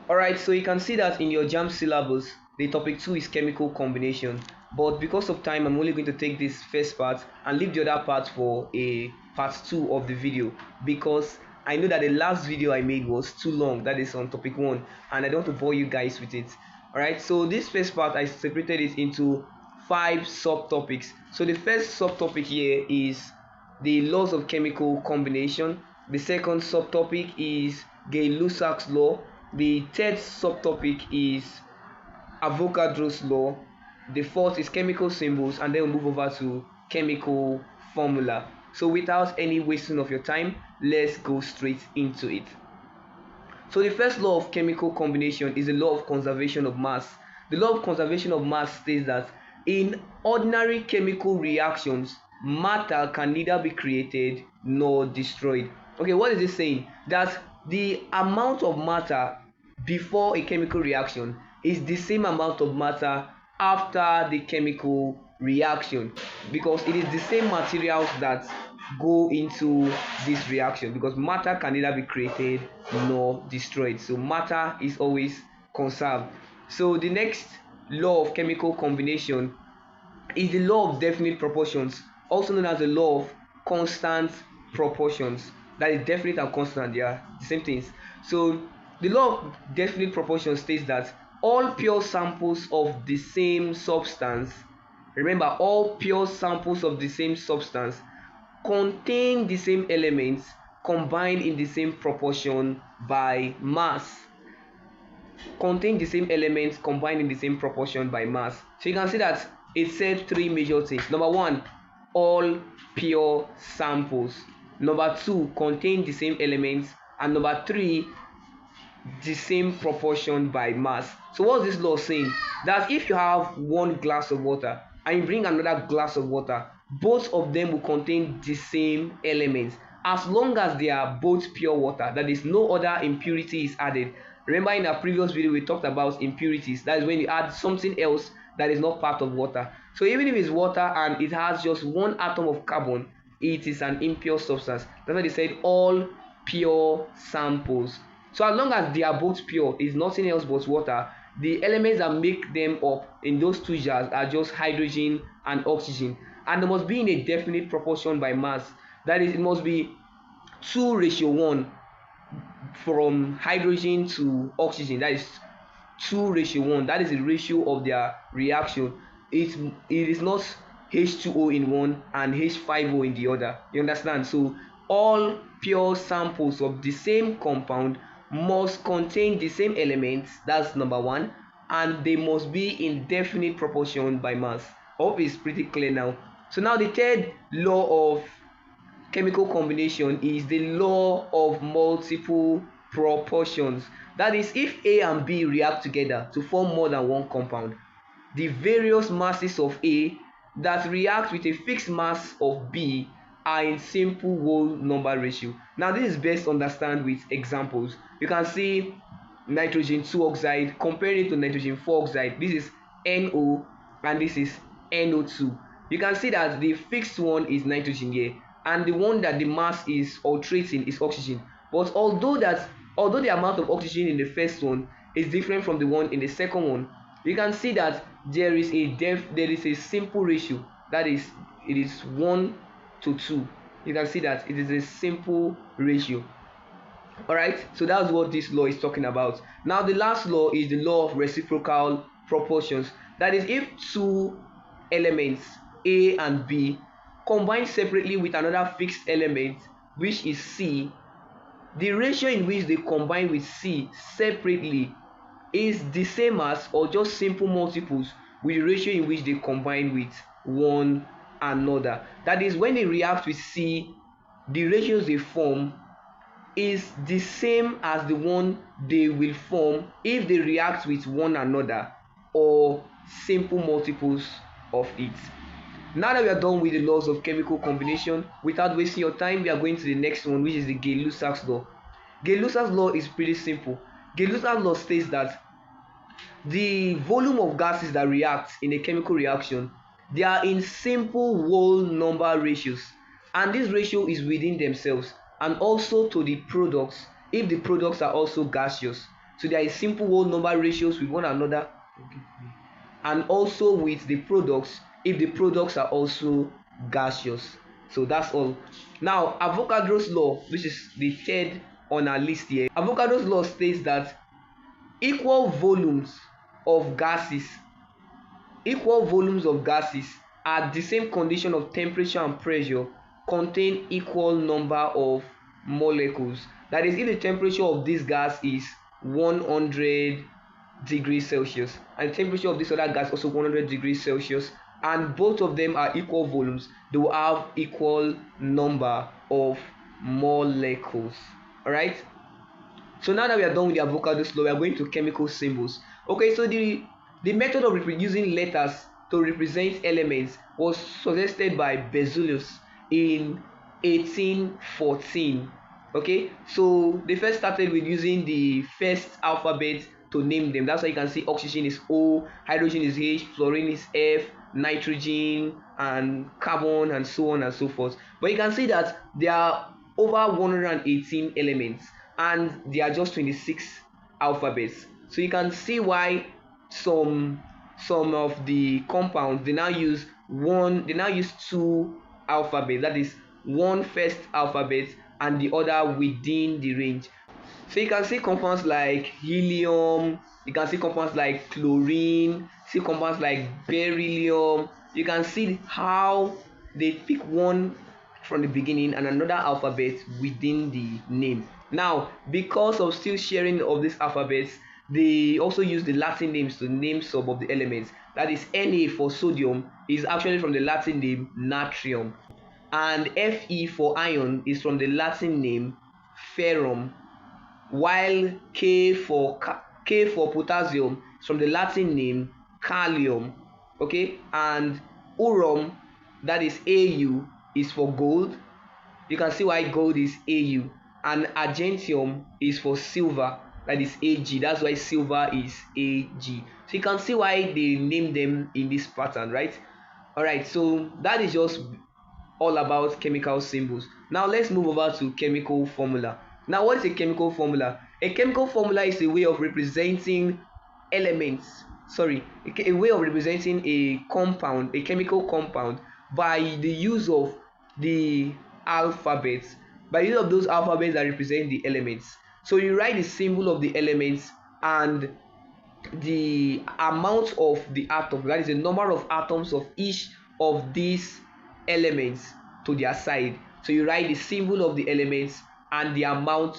Alright, so you can see that in your Jamb syllabus, the topic 2 is chemical combination. But because of time, I'm only going to take this first part and leave the other part for a part 2 of the video, because I know that the last video I made was too long, that is on topic 1, and I don't want to bore you guys with it. Alright, so this first part, I separated it into 5 subtopics. So the first subtopic here is the laws of chemical combination. The second subtopic is Gay-Lussac's law. The third subtopic is Avogadro's law. The fourth is chemical symbols, and then we'll move over to chemical formula. So without any wasting of your time, let's go straight into it. So the first law of chemical combination is the law of conservation of mass. The law of conservation of mass states that in ordinary chemical reactions, matter can neither be created nor destroyed. Okay, what is this saying? That the amount of matter before a chemical reaction is the same amount of matter after the chemical reaction, because it is the same materials that go into this reaction, because matter can neither be created nor destroyed. So matter is always conserved. So the next law of chemical combination is the law of definite proportions, also known as the law of constant proportions. That is definite and constant, they are the same things. So the law of definite proportions states that all pure samples of the same substance, remember, all pure samples of the same substance contain the same elements combined in the same proportion by mass. Contain the same elements combined in the same proportion by mass. So you can see that it said 3 major things. Number 1, all pure samples. Number 2, contain the same elements. And number 3, the same proportion by mass. So what's this law saying? That if you have one glass of water and you bring another glass of water, both of them will contain the same elements, as long as they are both pure water, that is, no other impurity is added. Remember, in our previous video we talked about impurities. That is when you add something else that is not part of water. So even if it's water and it has just one atom of carbon, it is an impure substance. That's why they said all pure samples. So as long as they are both pure, it's nothing else but water, the elements that make them up in those two jars are just hydrogen and oxygen, and they must be in a definite proportion by mass. That is, it must be 2:1 from hydrogen to oxygen. That is 2:1. That is the ratio of their reaction. It is not H2O in one and H5O in the other. You understand? So all pure samples of the same compound must contain the same elements. That's number 1, and they must be in definite proportion by mass. Hope it's pretty clear now. So now the third law of chemical combination is the law of multiple proportions. That is, if A and B react together to form more than one compound, the various masses of A that react with a fixed mass of B are in simple whole number ratio. Now this is best understood with examples. You can see nitrogen 2 oxide, comparing it to nitrogen 4 oxide. This is NO and this is NO2. You can see that the fixed one is nitrogen here, and the one that the mass is alternating is oxygen. But although the amount of oxygen in the first one is different from the one in the second one, you can see that there is a simple ratio. That is, it is 1 to 2. You can see that it is a simple ratio. Alright, so that's what this law is talking about. Now the last law is the law of reciprocal proportions. That is, if two elements A and B combine separately with another fixed element, which is C, the ratio in which they combine with C separately is the same as, or just simple multiples with the ratio in which they combine with one another. That is, when they react with C, the ratios they form is the same as the one they will form if they react with one another, or simple multiples of it. Now that we are done with the laws of chemical combination, without wasting your time, we are going to the next one, which is the Gay-Lussac's law. Gay-Lussac's law is pretty simple. Gay-Lussac's law states that the volume of gases that react in a chemical reaction, they are in simple whole number ratios, and this ratio is within themselves and also to the products if the products are also gaseous. So there is simple whole number ratios with one another, and also with the products if the products are also gaseous. So that's all. Now Avogadro's law, which is the third on our list here. Avogadro's law states that equal volumes of gases equal volumes of gases at the same condition of temperature and pressure contain equal number of molecules. That is, if the temperature of this gas is 100 degrees Celsius and the temperature of this other gas also 100 degrees Celsius, and both of them are equal volumes, they will have equal number of molecules. All right. So now that we are done with the Avogadro's law, we are going to chemical symbols. Okay, so the method of using letters to represent elements was suggested by Berzelius in 1814. Okay, so they first started with using the first alphabet to name them. That's why you can see oxygen is O, hydrogen is H, fluorine is F, nitrogen and carbon, and so on and so forth. But you can see that there are over 118 elements and there are just 26 alphabets. So you can see why some of the compounds they now use two alphabets, that is one first alphabet and the other within the range. So you can see compounds like helium, you can see compounds like chlorine, see compounds like beryllium. You can see how they pick one from the beginning and another alphabet within the name. Now, because of still sharing of these alphabets, they also use the Latin names to name some of the elements. That is, Na for sodium is actually from the Latin name natrium, and Fe for iron is from the Latin name ferrum, while K for potassium is from the Latin name kalium. Okay, and Urum, that is Au, is for gold. You can see why gold is Au, and argentium is for silver, that is Ag. That's why silver is Ag. So you can see why they name them in this pattern, right? All right, so that is just all about chemical symbols. Now let's move over to chemical formula. Now, what is a chemical formula? A chemical formula is a way of representing elements, a way of representing a compound, a chemical compound, by the use of the alphabets, by the use of those alphabets that represent the elements. So you write the symbol of the elements and the amount of the atom, that is the number of atoms of each of these elements to their side. So you write the symbol of the elements and the amount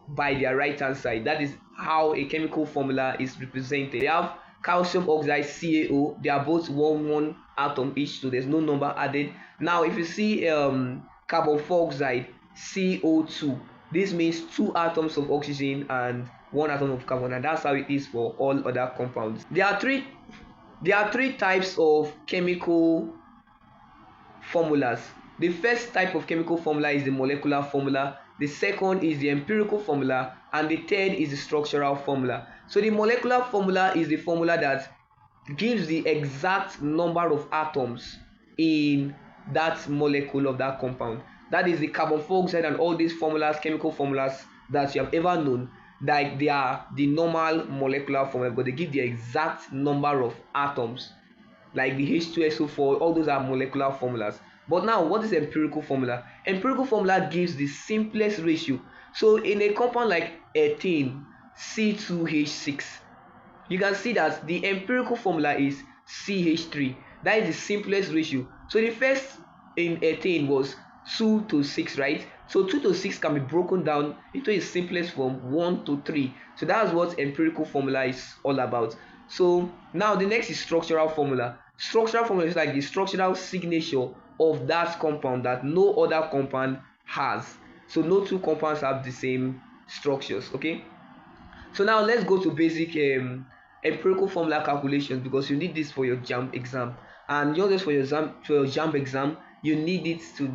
by their right hand side. That is how a chemical formula is represented. They have calcium oxide CaO, they are both one atom each, so there's no number added. Now if you see carbon dioxide CO2, this means 2 atoms of oxygen and 1 atom of carbon, and that's how it is for all other compounds. There are three types of chemical formulas. The first type of chemical formula is the molecular formula, the second is the empirical formula, and the third is the structural formula. So the molecular formula is the formula that gives the exact number of atoms in that molecule of that compound. That is the carbon dioxide and all these formulas, chemical formulas that you have ever known, like they are the normal molecular formula, but they give the exact number of atoms, like the H2SO4, all those are molecular formulas. But now, what is empirical formula? Empirical formula gives the simplest ratio. So in a compound like ethane C2H6, you can see that the empirical formula is CH3. That is the simplest ratio. So the first in ethane was 2 to 6, right? So 2 to 6 can be broken down into its simplest form, 1 to 3. So that's what empirical formula is all about. So now the next is structural formula. Structural formula is like the structural signature of that compound that no other compound has. So no two compounds have the same structures. Okay, so now let's go to basic empirical formula calculations, because you need this for your Jamb exam, and not just for your Jamb exam, you need it to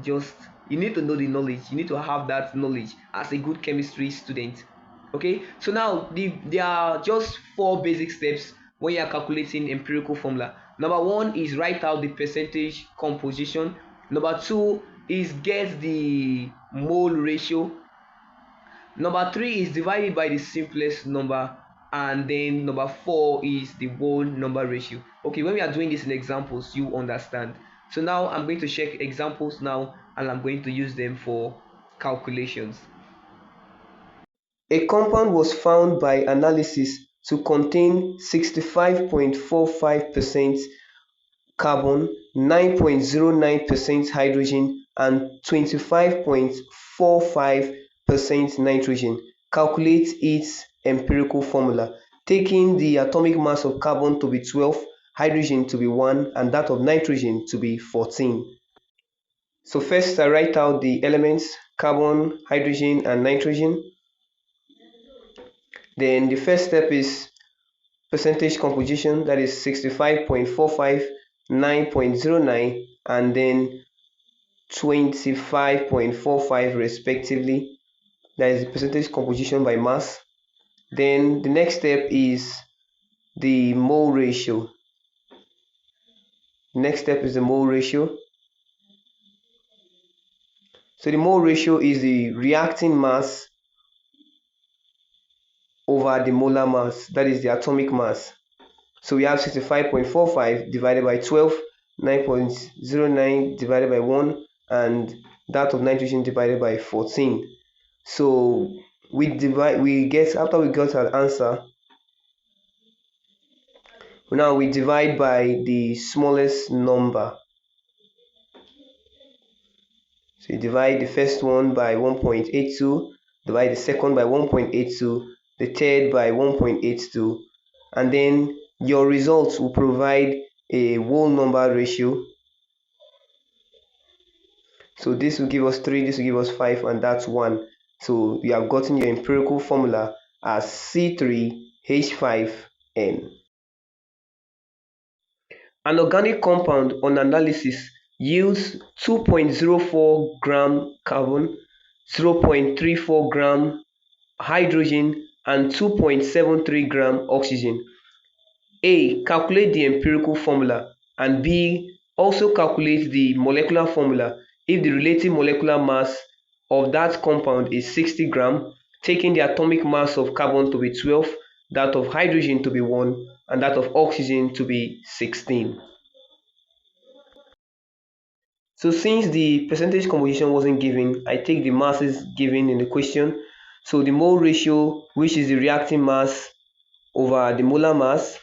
you need to know the knowledge, you need to have that knowledge as a good chemistry student. Okay, so now there are just 4 basic steps when you are calculating empirical formula. Number 1 is write out the percentage composition. Number 2 is get the mole ratio. Number 3 is divide it by the simplest number. and then number 4 is the whole number ratio. Okay, when we are doing this in examples, you understand. So now I'm going to check examples now, and I'm going to use them for calculations. A compound was found by analysis to contain 65.45% carbon, 9.09% hydrogen, and 25.45% nitrogen. Calculate its empirical formula, taking the atomic mass of carbon to be 12, hydrogen to be 1, and that of nitrogen to be 14. So first I write out the elements carbon, hydrogen, and nitrogen. Then the first step is percentage composition, that is 65.45, 9.09, and then 25.45 respectively. That is the percentage composition by mass. Then the next step is the mole ratio. Next step is the mole ratio. So the mole ratio is the reacting mass over the molar mass, that is the atomic mass. So we have 65.45 divided by 12, 9.09 divided by 1, and that of nitrogen divided by 14. So after we got our answer, now we divide by the smallest number. So you divide the first one by 1.82, divide the second by 1.82, the third by 1.82, and then your results will provide a whole number ratio. So this will give us 3, this will give us 5, and that's 1. So you have gotten your empirical formula as C3H5N. An organic compound on analysis yields 2.04 gram carbon, 0.34 gram hydrogen, and 2.73 gram oxygen. A. Calculate the empirical formula, and B. Also calculate the molecular formula if the relative molecular mass of that compound is 60 gram, taking the atomic mass of carbon to be 12, that of hydrogen to be 1, and that of oxygen to be 16. So since the percentage composition wasn't given, I take the masses given in the question. So the mole ratio, which is the reacting mass over the molar mass,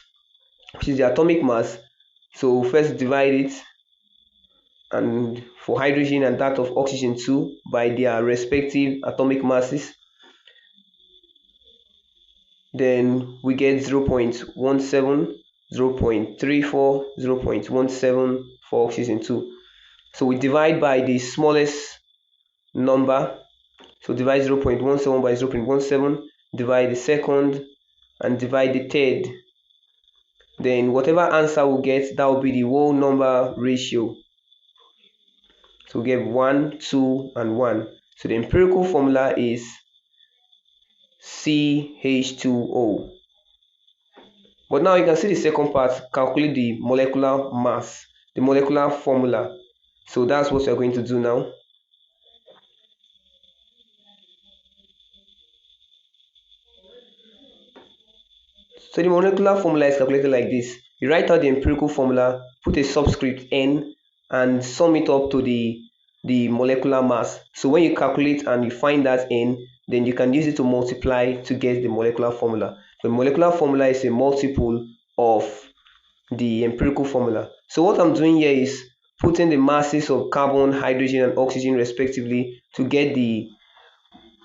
which is the atomic mass. So first divide it, and for hydrogen and that of oxygen too, by their respective atomic masses. Then we get 0.17, 0.34, 0.17 for oxygen too. So we divide by the smallest number. So divide 0.17 by 0.17, divide the second, and divide the third. Then whatever answer we get, that will be the whole number ratio. So we get 1, 2, and 1. So the empirical formula is CH2O. But now you can see the second part, calculate the molecular mass, the molecular formula. So that's what we're going to do now. So the molecular formula is calculated like this. You write out the empirical formula, put a subscript N, and sum it up to the molecular mass. So when you calculate and you find that N, then you can use it to multiply to get the molecular formula. The molecular formula is a multiple of the empirical formula. So what I'm doing here is putting the masses of carbon, hydrogen, and oxygen respectively to get the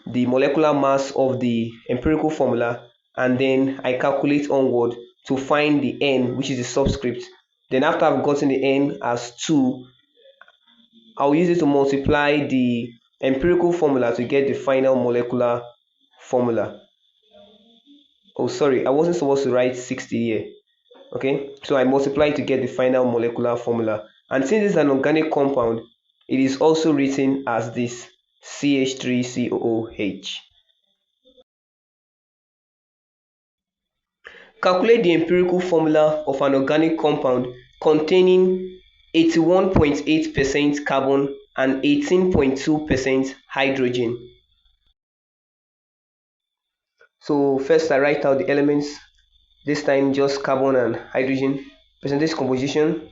molecular mass of the empirical formula, and then I calculate onward to find the N, which is the subscript. Then after I've gotten the N as 2, I'll use it to multiply the empirical formula to get the final molecular formula. Oh, sorry, I wasn't supposed to write 60 here. Okay, so I multiply to get the final molecular formula. And since it's an organic compound, it is also written as this, CH3COOH. Calculate the empirical formula of an organic compound containing 81.8% carbon and 18.2% hydrogen. So first I write out the elements, this time just carbon and hydrogen, percentage composition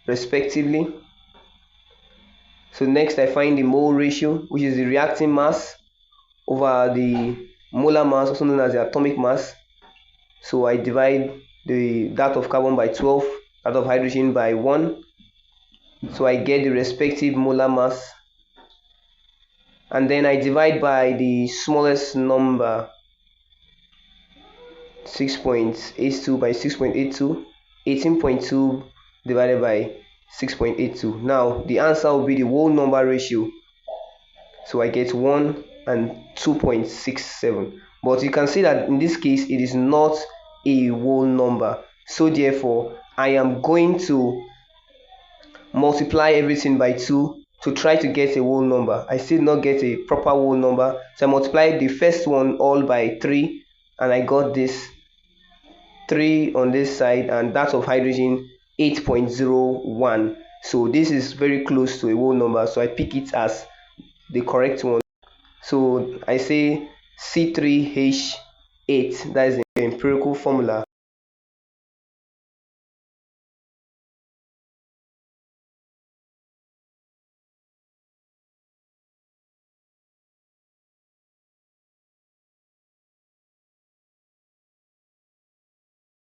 respectively. So next I find the mole ratio, which is the reacting mass over the molar mass, also known as the atomic mass. So I divide that of carbon by 12, that of hydrogen by 1. So I get the respective molar mass. And then I divide by the smallest number, 6.82 by 6.82, 18.2 divided by 6.82. Now the answer will be the whole number ratio. So I get 1 and 2.67. But you can see that in this case it is not a whole number. So therefore I am going to multiply everything by 2 to try to get a whole number. I still not get a proper whole number. So I multiplied the first one all by 3 and I got this 3 on this side, and that of hydrogen 8.01. So this is very close to a whole number, so I pick it as the correct one. So I say C3H8, that is the empirical formula.